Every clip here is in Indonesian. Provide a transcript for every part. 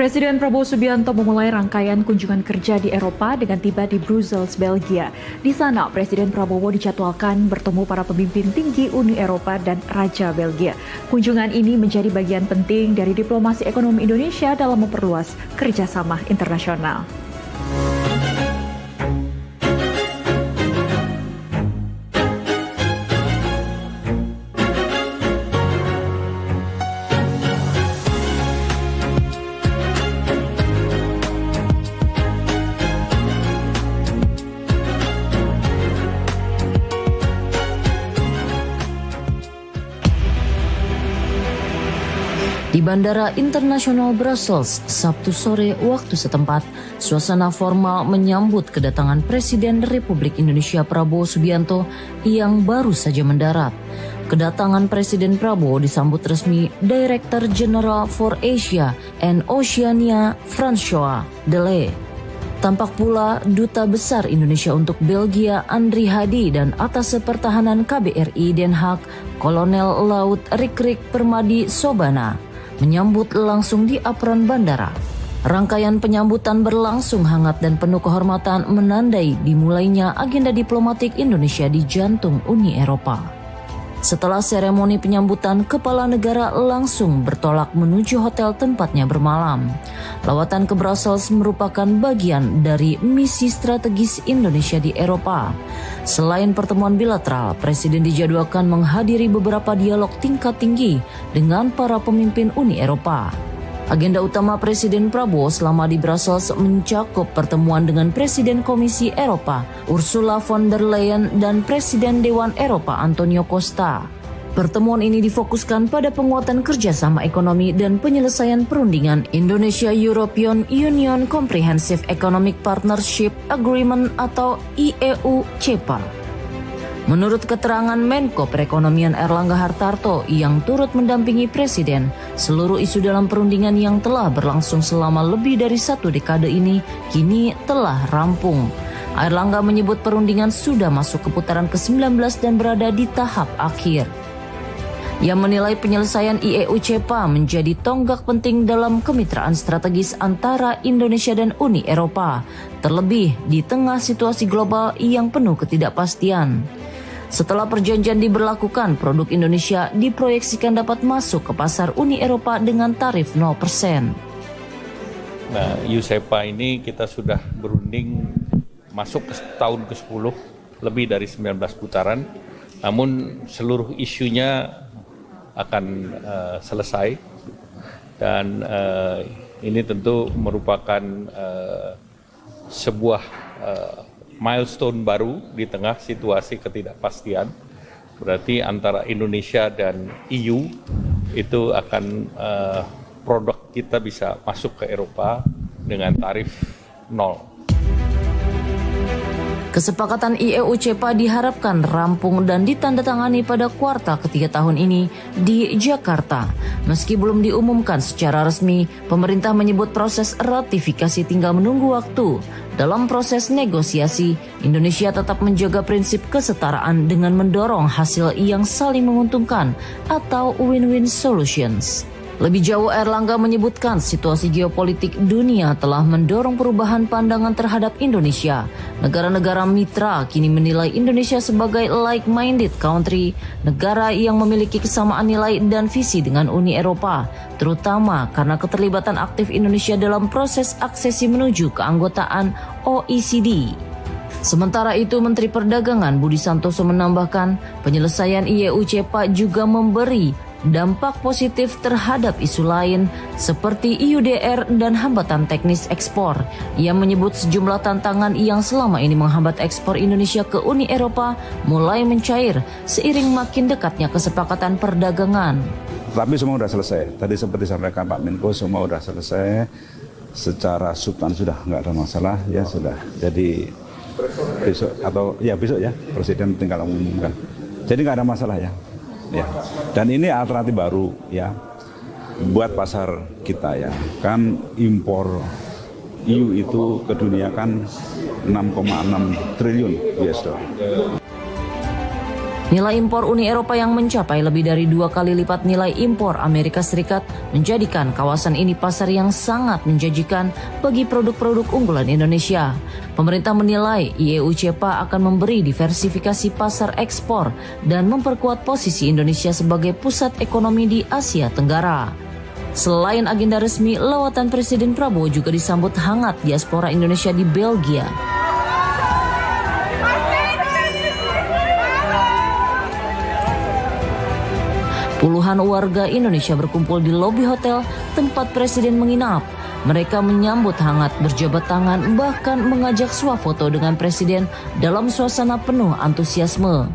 Presiden Prabowo Subianto memulai rangkaian kunjungan kerja di Eropa dengan tiba di Brussels, Belgia. Di sana, Presiden Prabowo dijadwalkan bertemu para pemimpin tinggi Uni Eropa dan Raja Belgia. Kunjungan ini menjadi bagian penting dari diplomasi ekonomi Indonesia dalam memperluas kerjasama internasional. Di Bandara Internasional Brussels, Sabtu sore waktu setempat, suasana formal menyambut kedatangan Presiden Republik Indonesia Prabowo Subianto yang baru saja mendarat. Kedatangan Presiden Prabowo disambut resmi Director General for Asia and Oceania François Delay. Tampak pula Duta Besar Indonesia untuk Belgia Andri Hadi dan Atase Pertahanan KBRI Den Haag Kolonel Laut Rikrik Permadi Sobana menyambut langsung di apron bandara. Rangkaian penyambutan berlangsung hangat dan penuh kehormatan menandai dimulainya agenda diplomatik Indonesia di jantung Uni Eropa. Setelah seremoni penyambutan, kepala negara langsung bertolak menuju hotel tempatnya bermalam. Lawatan ke Brussels merupakan bagian dari misi strategis Indonesia di Eropa. Selain pertemuan bilateral, Presiden dijadwalkan menghadiri beberapa dialog tingkat tinggi dengan para pemimpin Uni Eropa. Agenda utama Presiden Prabowo selama di Brussels mencakup pertemuan dengan Presiden Komisi Eropa Ursula von der Leyen dan Presiden Dewan Eropa Antonio Costa. Pertemuan ini difokuskan pada penguatan kerjasama ekonomi dan penyelesaian perundingan Indonesia-European Union Comprehensive Economic Partnership Agreement atau IEU-CEPA. Menurut keterangan Menko Perekonomian Erlangga Hartarto yang turut mendampingi Presiden, seluruh isu dalam perundingan yang telah berlangsung selama lebih dari 1 dekade ini kini telah rampung. Erlangga menyebut perundingan sudah masuk ke putaran ke-19 dan berada di tahap akhir. Ia menilai penyelesaian IEU-CEPA menjadi tonggak penting dalam kemitraan strategis antara Indonesia dan Uni Eropa, terlebih di tengah situasi global yang penuh ketidakpastian. Setelah perjanjian diberlakukan, produk Indonesia diproyeksikan dapat masuk ke pasar Uni Eropa dengan tarif 0%. Nah, IEU-CEPA ini kita sudah berunding masuk ke tahun ke-10, lebih dari 19 putaran, namun seluruh isunya akan selesai dan ini tentu merupakan sebuah milestone baru di tengah situasi ketidakpastian. Berarti antara Indonesia dan EU itu akan produk kita bisa masuk ke Eropa dengan tarif 0. Kesepakatan IEU-CEPA diharapkan rampung dan ditandatangani pada kuartal ketiga tahun ini di Jakarta. Meski belum diumumkan secara resmi, pemerintah menyebut proses ratifikasi tinggal menunggu waktu. Dalam proses negosiasi, Indonesia tetap menjaga prinsip kesetaraan dengan mendorong hasil yang saling menguntungkan atau win-win solutions. Lebih jauh, Erlangga menyebutkan situasi geopolitik dunia telah mendorong perubahan pandangan terhadap Indonesia. Negara-negara mitra kini menilai Indonesia sebagai like-minded country, negara yang memiliki kesamaan nilai dan visi dengan Uni Eropa, terutama karena keterlibatan aktif Indonesia dalam proses aksesi menuju keanggotaan OECD. Sementara itu, Menteri Perdagangan Budi Santoso menambahkan, penyelesaian IEU-CEPA juga memberi dampak positif terhadap isu lain seperti IUDR dan hambatan teknis ekspor. Ia menyebut sejumlah tantangan yang selama ini menghambat ekspor Indonesia ke Uni Eropa mulai mencair seiring makin dekatnya kesepakatan perdagangan. Tapi semua sudah selesai. Tadi seperti disampaikan Pak Menko, semua sudah selesai. Secara substansi sudah nggak ada masalah, ya sudah. Jadi besok besok ya Presiden tinggal mengumumkan. Jadi nggak ada masalah ya. Ya, dan ini alternatif baru ya buat pasar kita ya. Kan impor EU itu ke dunia kan 6,6 triliun US dollar. Nilai impor Uni Eropa yang mencapai lebih dari 2 kali lipat nilai impor Amerika Serikat menjadikan kawasan ini pasar yang sangat menjanjikan bagi produk-produk unggulan Indonesia. Pemerintah menilai IEU-CEPA akan memberi diversifikasi pasar ekspor dan memperkuat posisi Indonesia sebagai pusat ekonomi di Asia Tenggara. Selain agenda resmi, lawatan Presiden Prabowo juga disambut hangat diaspora Indonesia di Belgia. Puluhan warga Indonesia berkumpul di lobi hotel tempat Presiden menginap. Mereka menyambut hangat, berjabat tangan, bahkan mengajak swafoto dengan Presiden dalam suasana penuh antusiasme.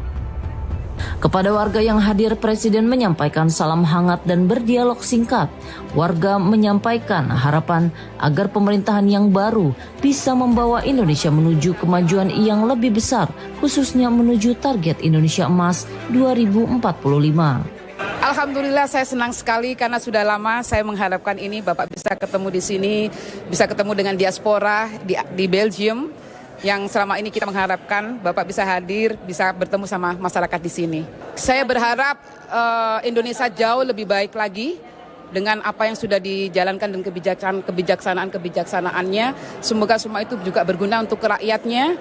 Kepada warga yang hadir, Presiden menyampaikan salam hangat dan berdialog singkat. Warga menyampaikan harapan agar pemerintahan yang baru bisa membawa Indonesia menuju kemajuan yang lebih besar, khususnya menuju target Indonesia Emas 2045. Alhamdulillah saya senang sekali karena sudah lama saya mengharapkan ini Bapak bisa ketemu di sini, bisa ketemu dengan diaspora di Belgium yang selama ini kita mengharapkan Bapak bisa hadir, bisa bertemu sama masyarakat di sini. Saya berharap Indonesia jauh lebih baik lagi dengan apa yang sudah dijalankan dan kebijaksanaannya. Semoga semua itu juga berguna untuk rakyatnya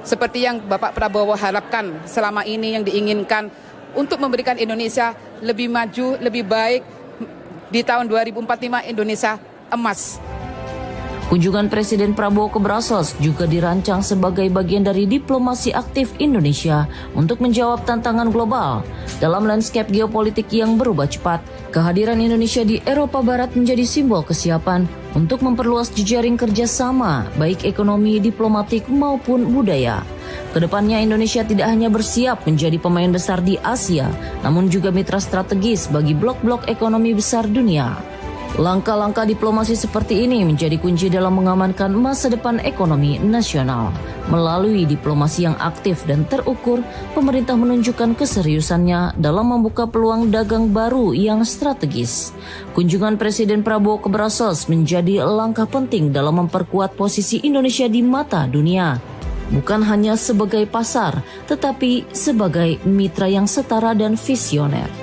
seperti yang Bapak Prabowo harapkan selama ini yang diinginkan untuk memberikan Indonesia lebih maju, lebih baik di tahun 2045 Indonesia emas. Kunjungan Presiden Prabowo ke Brussels juga dirancang sebagai bagian dari diplomasi aktif Indonesia untuk menjawab tantangan global. Dalam landscape geopolitik yang berubah cepat, kehadiran Indonesia di Eropa Barat menjadi simbol kesiapan untuk memperluas jejaring kerjasama, baik ekonomi, diplomatik maupun budaya. Kedepannya Indonesia tidak hanya bersiap menjadi pemain besar di Asia, namun juga mitra strategis bagi blok-blok ekonomi besar dunia. Langkah-langkah diplomasi seperti ini menjadi kunci dalam mengamankan masa depan ekonomi nasional. Melalui diplomasi yang aktif dan terukur, pemerintah menunjukkan keseriusannya dalam membuka peluang dagang baru yang strategis. Kunjungan Presiden Prabowo ke Brussels menjadi langkah penting dalam memperkuat posisi Indonesia di mata dunia. Bukan hanya sebagai pasar, tetapi sebagai mitra yang setara dan visioner.